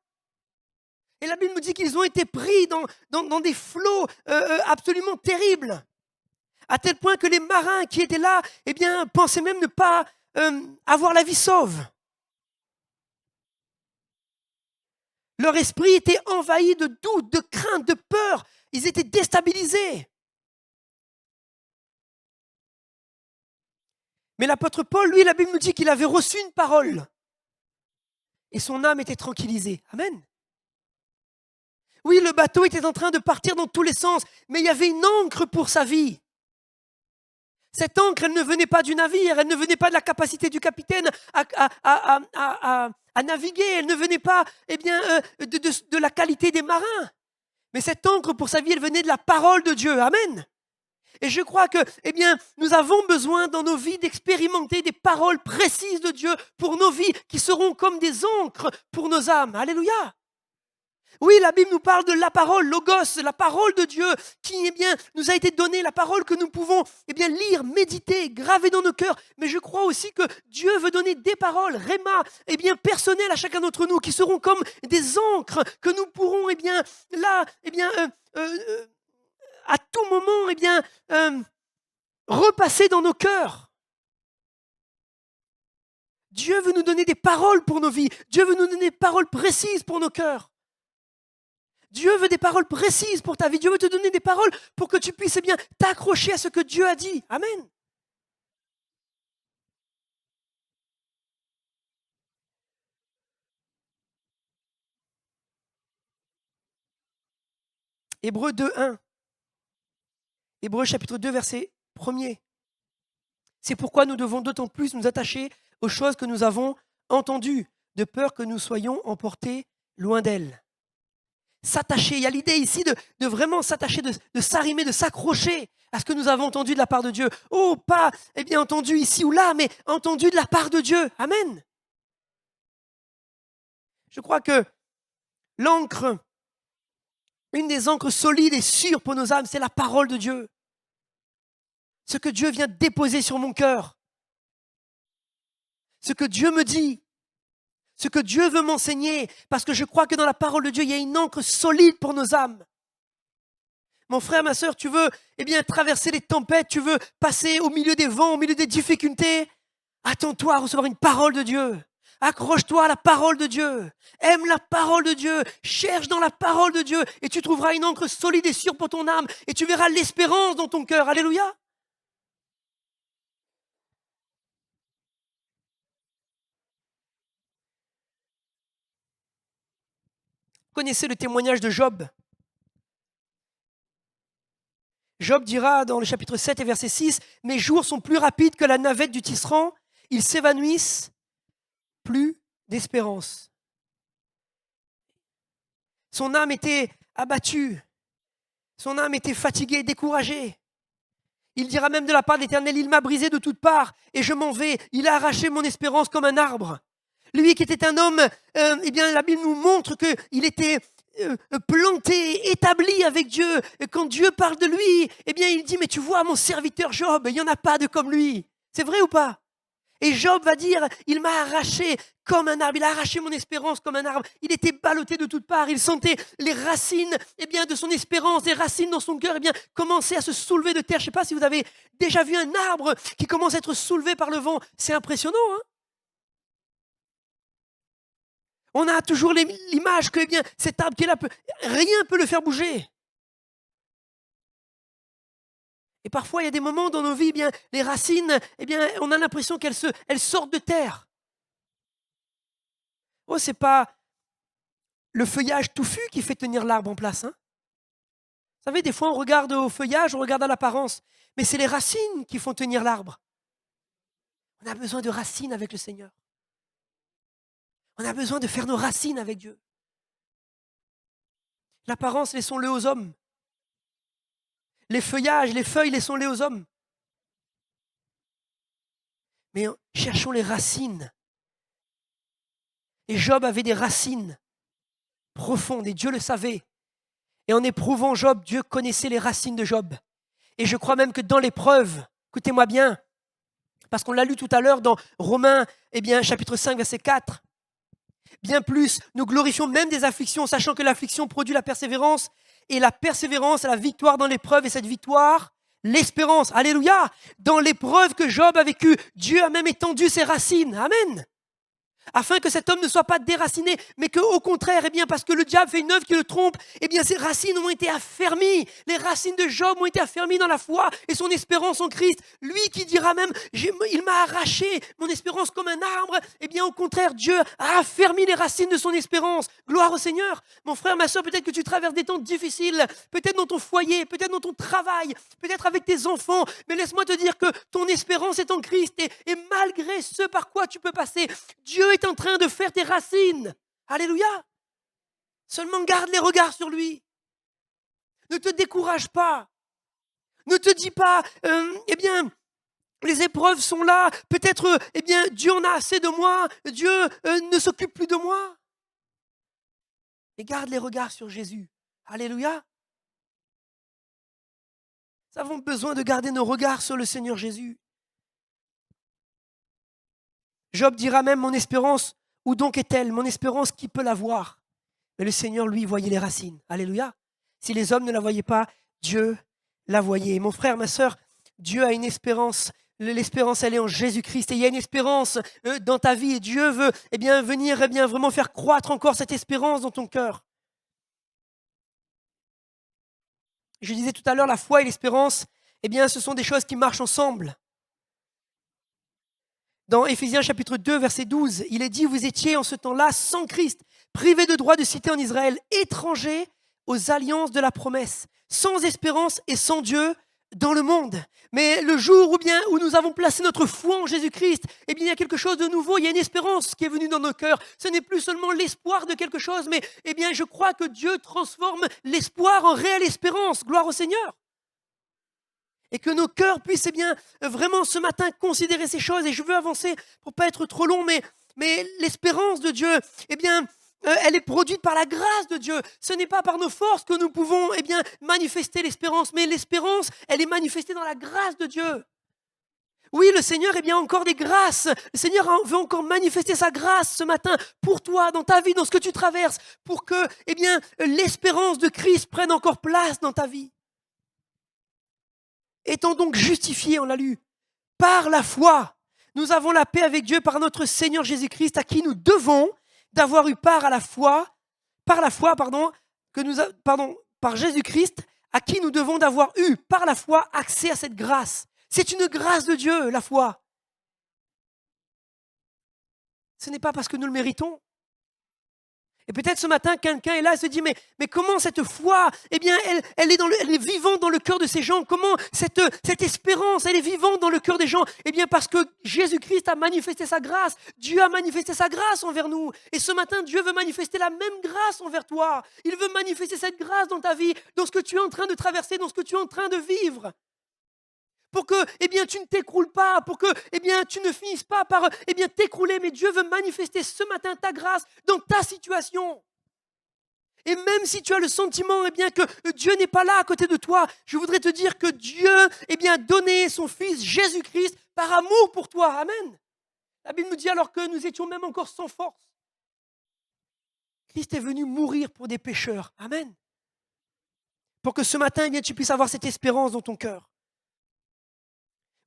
Et la Bible nous dit qu'ils ont été pris dans des flots absolument terribles, à tel point que les marins qui étaient là, eh bien, pensaient même ne pas avoir la vie sauve. Leur esprit était envahi de doute, de crainte, de peur. Ils étaient déstabilisés. Mais l'apôtre Paul, lui, la Bible nous dit qu'il avait reçu une parole. Et son âme était tranquillisée. Amen. Oui, le bateau était en train de partir dans tous les sens, mais il y avait une ancre pour sa vie. Cette ancre, elle ne venait pas du navire, elle ne venait pas de la capacité du capitaine à naviguer, elle ne venait pas, eh bien, de la qualité des marins. Mais cette encre pour sa vie, elle venait de la parole de Dieu. Amen. Et je crois que, eh bien, nous avons besoin dans nos vies d'expérimenter des paroles précises de Dieu pour nos vies qui seront comme des ancres pour nos âmes. Alléluia. Oui, la Bible nous parle de la parole, logos, la parole de Dieu qui, eh bien, nous a été donnée, la parole que nous pouvons, eh bien, lire, méditer, graver dans nos cœurs. Mais je crois aussi que Dieu veut donner des paroles, réma, eh bien, personnelles à chacun d'entre nous, qui seront comme des encres que nous pourrons, eh bien, là, eh bien, à tout moment, eh bien, repasser dans nos cœurs. Dieu veut nous donner des paroles pour nos vies. Dieu veut nous donner des paroles précises pour nos cœurs. Dieu veut des paroles précises pour ta vie. Dieu veut te donner des paroles pour que tu puisses, eh bien, t'accrocher à ce que Dieu a dit. Amen. Hébreux 2:1. Hébreux chapitre 2, verset 1er. C'est pourquoi nous devons d'autant plus nous attacher aux choses que nous avons entendues, de peur que nous soyons emportés loin d'elles. S'attacher, il y a l'idée ici de vraiment s'attacher, de s'arrimer, de s'accrocher à ce que nous avons entendu de la part de Dieu. Oh, pas, eh bien, entendu ici ou là, mais entendu de la part de Dieu. Amen. Je crois que l'encre, une des encres solides et sûres pour nos âmes, c'est la parole de Dieu. Ce que Dieu vient déposer sur mon cœur. Ce que Dieu me dit. Ce que Dieu veut m'enseigner. Parce que je crois que dans la parole de Dieu, il y a une encre solide pour nos âmes. Mon frère, ma sœur, tu veux, eh bien, traverser les tempêtes, tu veux passer au milieu des vents, au milieu des difficultés. Attends-toi à recevoir une parole de Dieu. Accroche-toi à la parole de Dieu. Aime la parole de Dieu. Cherche dans la parole de Dieu et tu trouveras une encre solide et sûre pour ton âme et tu verras l'espérance dans ton cœur. Alléluia. Connaissez le témoignage de Job. Job dira dans le chapitre 7 et verset 6, « Mes jours sont plus rapides que la navette du tisserand, ils s'évanouissent, plus d'espérance. » Son âme était abattue, son âme était fatiguée, découragée. Il dira même de la part de l'Éternel, « Il m'a brisé de toutes parts et je m'en vais. Il a arraché mon espérance comme un arbre. » Lui qui était un homme, eh bien la Bible nous montre qu'il était planté, établi avec Dieu. Et quand Dieu parle de lui, eh bien il dit, « Mais tu vois mon serviteur Job, il n'y en a pas de comme lui. » C'est vrai ou pas? Et Job va dire, il m'a arraché comme un arbre, il a arraché mon espérance comme un arbre. Il était ballotté de toutes parts, il sentait les racines eh bien, de son espérance, les racines dans son cœur eh bien, commencer à se soulever de terre. Je ne sais pas si vous avez déjà vu un arbre qui commence à être soulevé par le vent. C'est impressionnant, hein? On a toujours l'image que eh bien, cet arbre qui est là, rien ne peut le faire bouger. Et parfois, il y a des moments dans nos vies, eh bien, les racines, eh bien, on a l'impression elles sortent de terre. Oh, ce n'est pas le feuillage touffu qui fait tenir l'arbre en place. Hein. Vous savez, des fois, on regarde au feuillage, on regarde à l'apparence, mais c'est les racines qui font tenir l'arbre. On a besoin de racines avec le Seigneur. On a besoin de faire nos racines avec Dieu. L'apparence, laissons-le aux hommes. Les feuillages, les feuilles, laissons-les aux hommes. Mais cherchons les racines. Et Job avait des racines profondes et Dieu le savait. Et en éprouvant Job, Dieu connaissait les racines de Job. Et je crois même que dans l'épreuve, écoutez-moi bien, parce qu'on l'a lu tout à l'heure dans Romains, eh bien, chapitre 5, verset 4. Bien plus, nous glorifions même des afflictions, sachant que l'affliction produit la persévérance, et la persévérance, la victoire dans l'épreuve, et cette victoire, l'espérance. Alléluia! Dans l'épreuve que Job a vécue, Dieu a même étendu ses racines. Amen! Afin que cet homme ne soit pas déraciné, mais qu'au contraire, eh bien, parce que le diable fait une œuvre qui le trompe, eh bien, ses racines ont été affermies. Les racines de Job ont été affermies dans la foi et son espérance en Christ. Lui qui dira même, il m'a arraché mon espérance comme un arbre, eh bien, au contraire, Dieu a affermi les racines de son espérance. Gloire au Seigneur. Mon frère, ma soeur, peut-être que tu traverses des temps difficiles, peut-être dans ton foyer, peut-être dans ton travail, peut-être avec tes enfants, mais laisse-moi te dire que ton espérance est en Christ et malgré ce par quoi tu peux passer, Dieu est en train de faire tes racines. Alléluia. Seulement garde les regards sur lui. Ne te décourage pas. Ne te dis pas, eh bien, les épreuves sont là. Peut-être, eh bien, Dieu en a assez de moi. Dieu ne s'occupe plus de moi. Et garde les regards sur Jésus. Alléluia. Nous avons besoin de garder nos regards sur le Seigneur Jésus. Job dira même, mon espérance, où donc est-elle? Mon espérance, qui peut la voir? Mais le Seigneur, lui, voyait les racines. Alléluia. Si les hommes ne la voyaient pas, Dieu la voyait. Mon frère, ma sœur, Dieu a une espérance. L'espérance, elle est en Jésus-Christ. Et il y a une espérance dans ta vie. Et Dieu veut eh bien, venir eh bien, vraiment faire croître encore cette espérance dans ton cœur. Je disais tout à l'heure, la foi et l'espérance, eh bien, ce sont des choses qui marchent ensemble. Dans Éphésiens chapitre 2, verset 12, il est dit, vous étiez en ce temps-là sans Christ, privés de droit de cité en Israël, étrangers aux alliances de la promesse, sans espérance et sans Dieu dans le monde. Mais le jour où nous avons placé notre foi en Jésus-Christ, eh bien, il y a quelque chose de nouveau, il y a une espérance qui est venue dans nos cœurs. Ce n'est plus seulement l'espoir de quelque chose, mais eh bien, je crois que Dieu transforme l'espoir en réelle espérance. Gloire au Seigneur. Et que nos cœurs puissent eh bien, vraiment ce matin considérer ces choses. Et je veux avancer pour ne pas être trop long, mais l'espérance de Dieu, eh bien, elle est produite par la grâce de Dieu. Ce n'est pas par nos forces que nous pouvons eh bien, manifester l'espérance, mais l'espérance, elle est manifestée dans la grâce de Dieu. Oui, le Seigneur est bien encore des grâces. Le Seigneur veut encore manifester sa grâce ce matin pour toi, dans ta vie, dans ce que tu traverses, pour que eh bien, l'espérance de Christ prenne encore place dans ta vie. Étant donc justifiés, on l'a lu, par la foi, nous avons la paix avec Dieu par notre Seigneur Jésus-Christ, à qui nous devons d'avoir eu part à la foi, par la foi, par Jésus-Christ, à qui nous devons d'avoir eu par la foi accès à cette grâce. C'est une grâce de Dieu, la foi. Ce n'est pas parce que nous le méritons. Et peut-être ce matin, quelqu'un est là et se dit, mais comment cette foi, eh bien, elle est vivante dans le cœur de ces gens. Comment cette espérance, elle est vivante dans le cœur des gens? Eh bien, parce que Jésus-Christ a manifesté sa grâce. Dieu a manifesté sa grâce envers nous. Et ce matin, Dieu veut manifester la même grâce envers toi. Il veut manifester cette grâce dans ta vie, dans ce que tu es en train de traverser, dans ce que tu es en train de vivre. Pour que, eh bien, tu ne t'écroules pas, pour que, eh bien, tu ne finisses pas par, eh bien, t'écrouler. Mais Dieu veut manifester ce matin ta grâce dans ta situation. Et même si tu as le sentiment, eh bien, que Dieu n'est pas là à côté de toi, je voudrais te dire que Dieu, eh bien, a donné son Fils Jésus-Christ par amour pour toi. Amen. La Bible nous dit alors que nous étions même encore sans force, Christ est venu mourir pour des pécheurs. Amen. Pour que ce matin, eh bien, tu puisses avoir cette espérance dans ton cœur.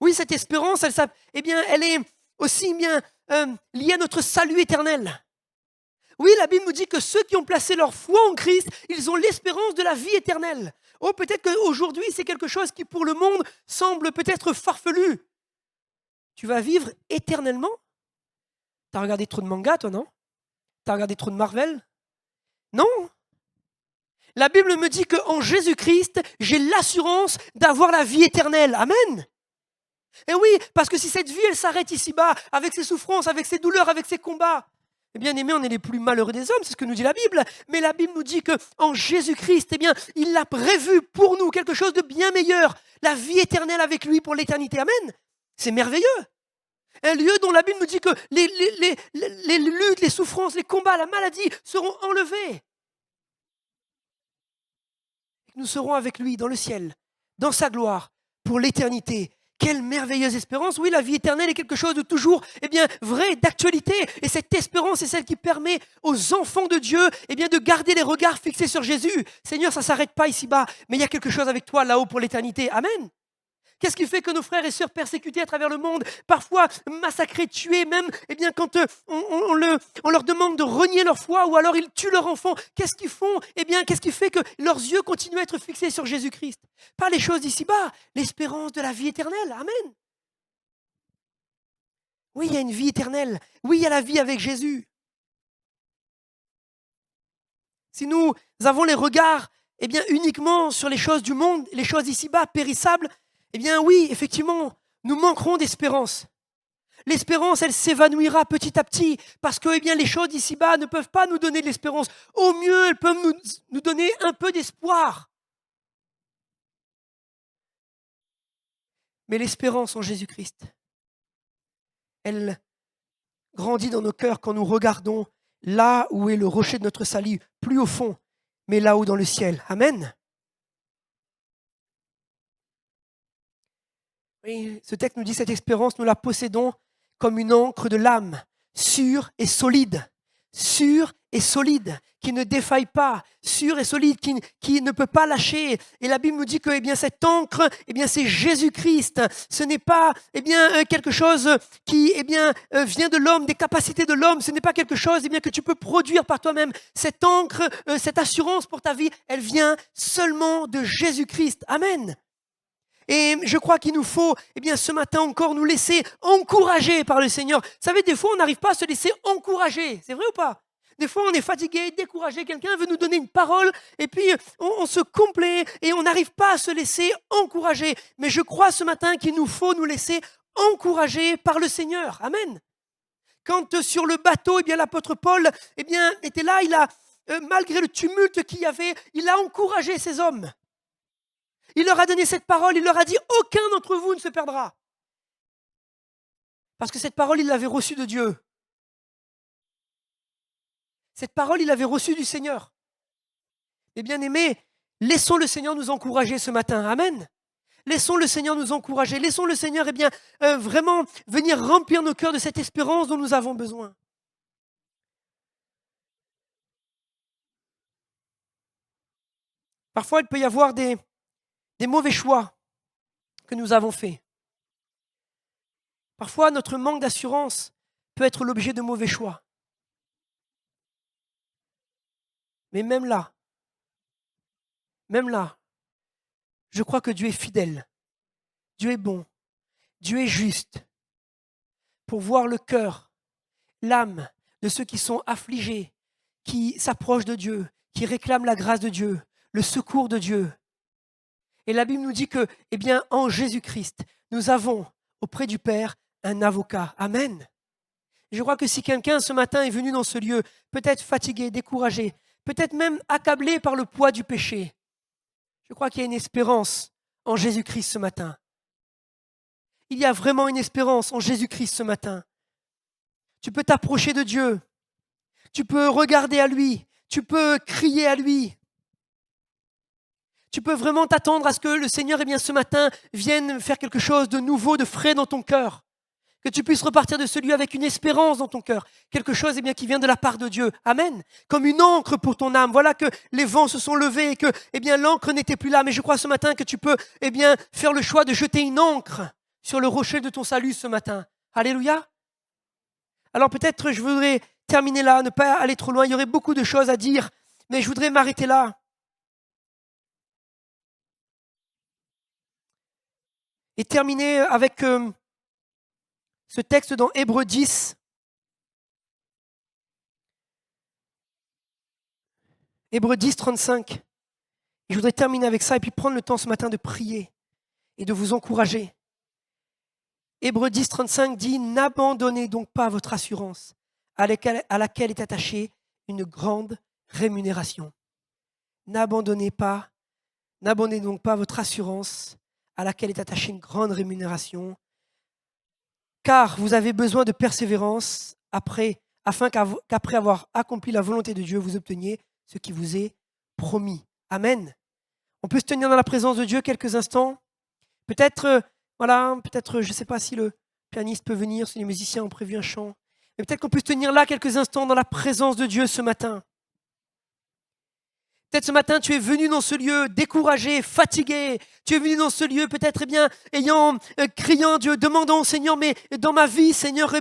Oui, cette espérance, elle est aussi bien liée à notre salut éternel. Oui, la Bible nous dit que ceux qui ont placé leur foi en Christ, ils ont l'espérance de la vie éternelle. Oh, peut-être qu'aujourd'hui, c'est quelque chose qui pour le monde semble peut-être farfelu. Tu vas vivre éternellement? T'as regardé trop de mangas, toi, non? T'as regardé trop de Marvel? Non. La Bible me dit qu'en Jésus-Christ, j'ai l'assurance d'avoir la vie éternelle. Amen. Et oui, parce que si cette vie, elle s'arrête ici-bas, avec ses souffrances, avec ses douleurs, avec ses combats, eh bien aimé, on est les plus malheureux des hommes, c'est ce que nous dit la Bible. Mais la Bible nous dit qu'en Jésus-Christ, eh bien, il a prévu pour nous quelque chose de bien meilleur, la vie éternelle avec lui pour l'éternité. Amen. C'est merveilleux. Un lieu dont la Bible nous dit que les luttes, les souffrances, les combats, la maladie seront enlevés. Nous serons avec lui dans le ciel, dans sa gloire, pour l'éternité. Quelle merveilleuse espérance. Oui, la vie éternelle est quelque chose de toujours vrai, d'actualité. Et cette espérance est celle qui permet aux enfants de Dieu de garder les regards fixés sur Jésus. Seigneur, ça ne s'arrête pas ici-bas, mais il y a quelque chose avec toi là-haut pour l'éternité. Amen. Qu'est-ce qui fait que nos frères et sœurs persécutés à travers le monde, parfois massacrés, tués, même quand on leur demande de renier leur foi ou alors ils tuent leur enfant, qu'est-ce qu'ils font? Qu'est-ce qui fait que leurs yeux continuent à être fixés sur Jésus-Christ? Pas les choses d'ici-bas, l'espérance de la vie éternelle. Amen. Oui, il y a une vie éternelle. Oui, il y a la vie avec Jésus. Si nous avons les regards uniquement sur les choses du monde, les choses d'ici-bas, périssables, oui, effectivement, nous manquerons d'espérance. L'espérance, elle s'évanouira petit à petit parce que les choses d'ici-bas ne peuvent pas nous donner de l'espérance. Au mieux, elles peuvent nous donner un peu d'espoir. Mais l'espérance en Jésus-Christ, elle grandit dans nos cœurs quand nous regardons là où est le rocher de notre salut, plus au fond, mais là-haut dans le ciel. Amen. Oui, ce texte nous dit cette espérance, nous la possédons comme une encre de l'âme, sûre et solide, qui ne défaille pas, sûre et solide, qui ne peut pas lâcher. Et la Bible nous dit que cette encre, c'est Jésus-Christ. Ce n'est pas quelque chose qui vient de l'homme, des capacités de l'homme. Ce n'est pas quelque chose que tu peux produire par toi-même. Cette encre, cette assurance pour ta vie, elle vient seulement de Jésus-Christ. Amen. Et je crois qu'il nous faut, ce matin encore, nous laisser encourager par le Seigneur. Vous savez, des fois, on n'arrive pas à se laisser encourager. C'est vrai ou pas? Des fois, on est fatigué, découragé. Quelqu'un veut nous donner une parole et puis on se complaît et on n'arrive pas à se laisser encourager. Mais je crois ce matin qu'il nous faut nous laisser encourager par le Seigneur. Amen. Quand sur le bateau, l'apôtre Paul était là, il a, malgré le tumulte qu'il y avait, il a encouragé ces hommes. Il leur a donné cette parole, il leur a dit « Aucun d'entre vous ne se perdra ». Parce que cette parole, il l'avait reçue de Dieu. Cette parole, il l'avait reçue du Seigneur. Et bien aimés, laissons le Seigneur nous encourager ce matin. Amen. Laissons le Seigneur nous encourager. Laissons le Seigneur vraiment venir remplir nos cœurs de cette espérance dont nous avons besoin. Parfois, il peut y avoir des mauvais choix que nous avons faits. Parfois, notre manque d'assurance peut être l'objet de mauvais choix. Mais même là, je crois que Dieu est fidèle, Dieu est bon, Dieu est juste pour voir le cœur, l'âme de ceux qui sont affligés, qui s'approchent de Dieu, qui réclament la grâce de Dieu, le secours de Dieu. Et la Bible nous dit que, eh bien, en Jésus-Christ, nous avons auprès du Père un avocat. Amen. Je crois que si quelqu'un ce matin est venu dans ce lieu, peut-être fatigué, découragé, peut-être même accablé par le poids du péché, je crois qu'il y a une espérance en Jésus-Christ ce matin. Il y a vraiment une espérance en Jésus-Christ ce matin. Tu peux t'approcher de Dieu, tu peux regarder à lui, tu peux crier à lui. Tu peux vraiment t'attendre à ce que le Seigneur, eh bien, ce matin, vienne faire quelque chose de nouveau, de frais dans ton cœur. Que tu puisses repartir de ce lieu avec une espérance dans ton cœur. Quelque chose, eh bien, qui vient de la part de Dieu. Amen. Comme une encre pour ton âme. Voilà que les vents se sont levés et que, eh bien, l'encre n'était plus là. Mais je crois ce matin que tu peux, eh bien, faire le choix de jeter une encre sur le rocher de ton salut ce matin. Alléluia. Alors peut-être je voudrais terminer là, ne pas aller trop loin. Il y aurait beaucoup de choses à dire, mais je voudrais m'arrêter là. Et terminer avec ce texte dans Hébreux 10. Hébreux 10, 35. Et je voudrais terminer avec ça et puis prendre le temps ce matin de prier et de vous encourager. Hébreux 10, 35 dit « N'abandonnez donc pas votre assurance à laquelle est attachée une grande rémunération. » N'abandonnez donc pas votre assurance à laquelle est attachée une grande rémunération, car vous avez besoin de persévérance afin qu'après avoir accompli la volonté de Dieu, vous obteniez ce qui vous est promis. Amen. On peut se tenir dans la présence de Dieu quelques instants. Peut-être, je ne sais pas si le pianiste peut venir, si les musiciens ont prévu un chant. Mais peut-être qu'on peut se tenir là quelques instants dans la présence de Dieu ce matin. Peut-être ce matin, tu es venu dans ce lieu découragé, fatigué. Tu es venu dans ce lieu peut-être, criant Dieu, demandant au Seigneur, mais dans ma vie, Seigneur,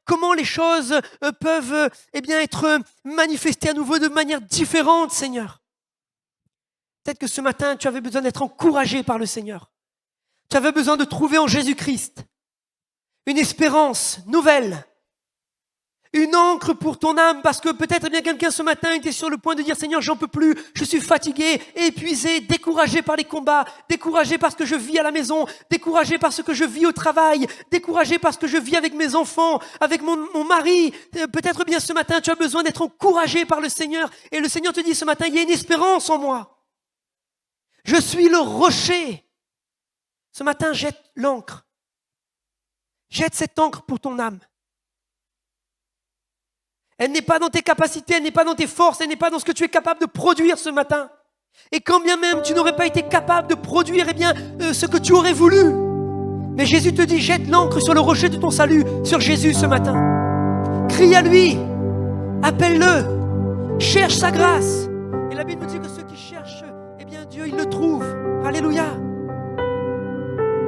comment les choses peuvent être manifestées à nouveau de manière différente, Seigneur. Peut-être que ce matin, tu avais besoin d'être encouragé par le Seigneur. Tu avais besoin de trouver en Jésus-Christ une espérance nouvelle. Une encre pour ton âme, parce que peut-être quelqu'un ce matin était sur le point de dire « Seigneur, j'en peux plus, je suis fatigué, épuisé, découragé par les combats, découragé parce que je vis à la maison, découragé parce que je vis au travail, découragé parce que je vis avec mes enfants, avec mon mari. » Peut-être bien ce matin, tu as besoin d'être encouragé par le Seigneur. Et le Seigneur te dit ce matin, il y a une espérance en moi. Je suis le rocher. Ce matin, jette l'encre. Jette cette encre pour ton âme. Elle n'est pas dans tes capacités, elle n'est pas dans tes forces, elle n'est pas dans ce que tu es capable de produire ce matin. Et quand bien même tu n'aurais pas été capable de produire ce que tu aurais voulu. Mais Jésus te dit, jette l'encre sur le rocher de ton salut, sur Jésus ce matin. Crie à lui, appelle-le, cherche sa grâce. Et la Bible nous dit que ceux qui cherchent, Dieu, il le trouve. Alléluia.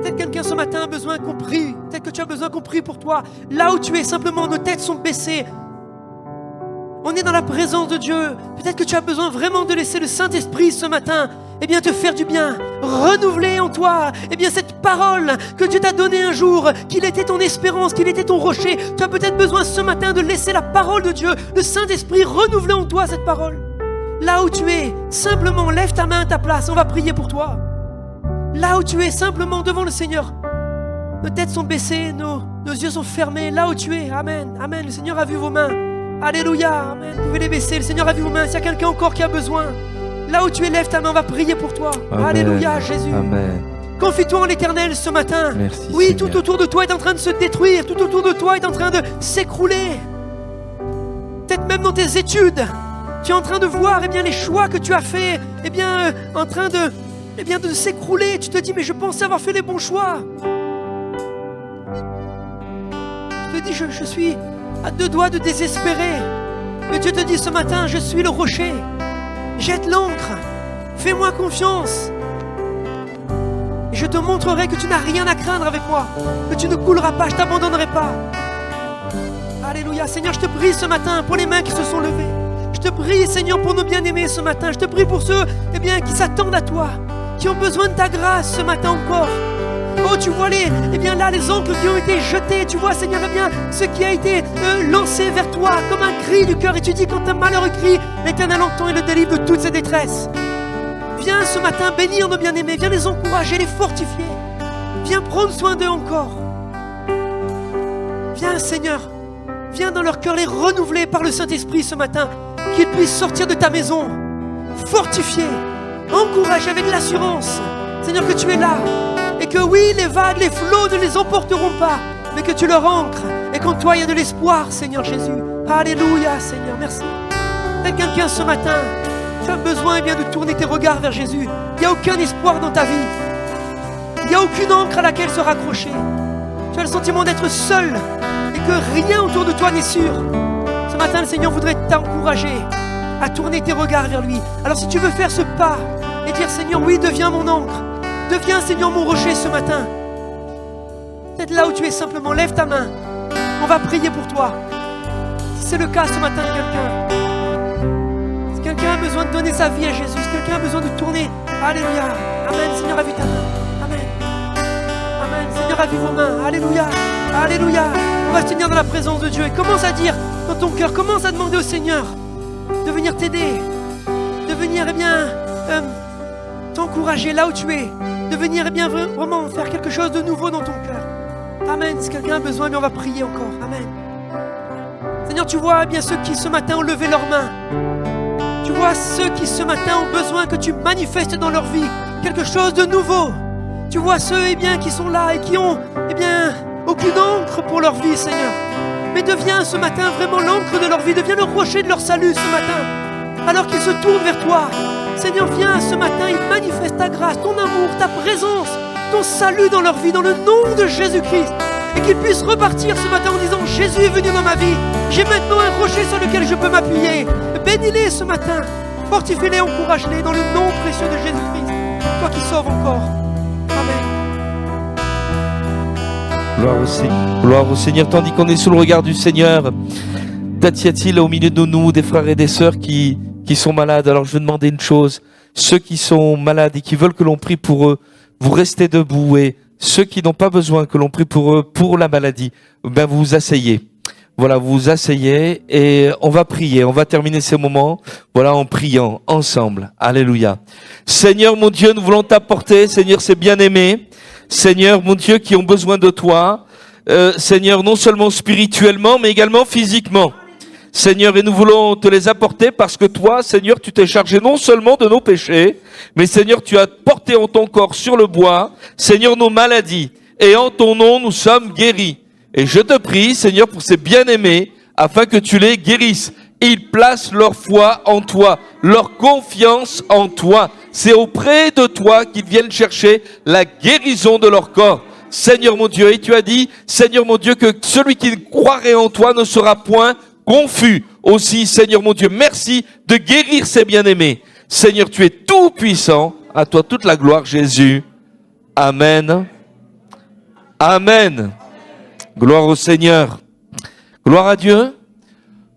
Peut-être quelqu'un ce matin a besoin qu'on prie. Peut-être que tu as besoin qu'on prie pour toi. Là où tu es, simplement, nos têtes sont baissées. On est dans la présence de Dieu. Peut-être que tu as besoin vraiment de laisser le Saint-Esprit ce matin te faire du bien, renouveler en toi cette parole que Dieu t'a donnée un jour, qu'il était ton espérance, qu'il était ton rocher. Tu as peut-être besoin ce matin de laisser la parole de Dieu, le Saint-Esprit renouveler en toi cette parole. Là où tu es, simplement lève ta main à ta place, on va prier pour toi. Là où tu es, simplement devant le Seigneur. Nos têtes sont baissées, nos yeux sont fermés. Là où tu es, Amen, Amen. Le Seigneur a vu vos mains. Alléluia, Amen. Vous pouvez les baisser, le Seigneur a vu vos mains. S'il y a quelqu'un encore qui a besoin, là où tu es, lève ta main, on va prier pour toi. Amen. Alléluia, Jésus. Amen. Confie-toi en l'Éternel ce matin. Merci, oui, Seigneur. tout autour de toi est en train de se détruire. Tout autour de toi est en train de s'écrouler. Peut-être même dans tes études, tu es en train de voir les choix que tu as faits en train de s'écrouler. Tu te dis, mais je pensais avoir fait les bons choix. Tu te dis, je suis à deux doigts de désespérer. Mais Dieu te dit ce matin, je suis le rocher. Jette l'encre. Fais-moi confiance. Et je te montrerai que tu n'as rien à craindre avec moi. Que tu ne couleras pas, je ne t'abandonnerai pas. Alléluia. Seigneur, je te prie ce matin pour les mains qui se sont levées. Je te prie, Seigneur, pour nos bien-aimés ce matin. Je te prie pour ceux qui s'attendent à toi, qui ont besoin de ta grâce ce matin encore. Oh, tu vois les encres qui ont été jetées. Tu vois, Seigneur, eh bien, ce qui a été lancé vers toi comme un cri du cœur. Et tu dis, quand un malheureux crie, l'Éternel entend et le délivre de toutes ses détresses. Viens ce matin bénir nos bien-aimés. Viens les encourager, les fortifier. Viens prendre soin d'eux encore. Viens, Seigneur. Viens dans leur cœur les renouveler par le Saint-Esprit ce matin. Qu'ils puissent sortir de ta maison. Fortifiés. Encouragés avec l'assurance. Seigneur, que tu es là. Et que oui, les vagues, les flots ne les emporteront pas, mais que tu leur ancres. Et qu'en toi, il y a de l'espoir, Seigneur Jésus. Alléluia, Seigneur, merci. Peut-être quelqu'un ce matin, tu as besoin bien de tourner tes regards vers Jésus. Il n'y a aucun espoir dans ta vie. Il n'y a aucune ancre à laquelle se raccrocher. Tu as le sentiment d'être seul et que rien autour de toi n'est sûr. Ce matin, le Seigneur voudrait t'encourager à tourner tes regards vers lui. Alors si tu veux faire ce pas et dire, Seigneur, oui, deviens mon ancre. Deviens, Seigneur, mon rocher ce matin. Peut-être là où tu es simplement, lève ta main. On va prier pour toi. Si c'est le cas ce matin de quelqu'un, si quelqu'un a besoin de donner sa vie à Jésus, si quelqu'un a besoin de tourner, alléluia. Amen, Seigneur, appuie ta main. Amen. Amen, Seigneur, appuie vos mains. Alléluia. Alléluia. On va se tenir dans la présence de Dieu et commence à dire dans ton cœur, commence à demander au Seigneur de venir t'aider, de venir, eh bien, t'encourager là où tu es, de venir eh bien, vraiment faire quelque chose de nouveau dans ton cœur. Amen. Si quelqu'un a besoin, eh bien, on va prier encore. Amen. Seigneur, tu vois eh bien, ceux qui ce matin ont levé leurs mains. Tu vois ceux qui ce matin ont besoin que tu manifestes dans leur vie quelque chose de nouveau. Tu vois ceux eh bien, qui sont là et qui ont eh bien, aucune encre pour leur vie, Seigneur. Mais deviens ce matin vraiment l'encre de leur vie, deviens le rocher de leur salut ce matin. Alors qu'ils se tournent vers toi, Seigneur, viens ce matin et manifeste ta grâce, ton amour, ta présence, ton salut dans leur vie, dans le nom de Jésus-Christ. Et qu'ils puissent repartir ce matin en disant, Jésus est venu dans ma vie, j'ai maintenant un rocher sur lequel je peux m'appuyer. Bénis-les ce matin, fortifie-les, encourage-les dans le nom précieux de Jésus-Christ, toi qui sauves encore. Amen. Gloire au Seigneur, tandis qu'on est sous le regard du Seigneur. Peut-être y a-t-il au milieu de nous des frères et des sœurs qui sont malades. Alors je vais demander une chose, ceux qui sont malades et qui veulent que l'on prie pour eux, vous restez debout, et ceux qui n'ont pas besoin que l'on prie pour eux, pour la maladie, ben vous vous asseyez. Voilà, vous vous asseyez et on va prier, on va terminer ces moments, voilà, en priant ensemble. Alléluia. Seigneur mon Dieu, nous voulons t'apporter, Seigneur, ces bien-aimés, Seigneur mon Dieu, qui ont besoin de toi, Seigneur, non seulement spirituellement, mais également physiquement. Seigneur, et nous voulons te les apporter parce que toi, Seigneur, tu t'es chargé non seulement de nos péchés, mais Seigneur, tu as porté en ton corps sur le bois, Seigneur, nos maladies. Et en ton nom, nous sommes guéris. Et je te prie, Seigneur, pour ces bien-aimés, afin que tu les guérisses. Ils placent leur foi en toi, leur confiance en toi. C'est auprès de toi qu'ils viennent chercher la guérison de leur corps. Seigneur mon Dieu, et tu as dit, Seigneur mon Dieu, que celui qui croirait en toi ne sera point confus. Aussi, Seigneur mon Dieu, merci de guérir ces bien-aimés. Seigneur, tu es tout puissant. À toi toute la gloire, Jésus. Amen. Amen. Gloire au Seigneur. Gloire à Dieu.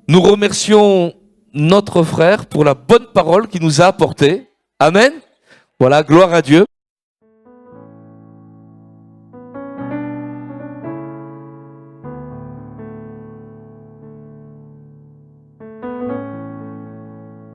Nous remercions notre frère pour la bonne parole qu'il nous a apportée. Amen. Voilà, gloire à Dieu.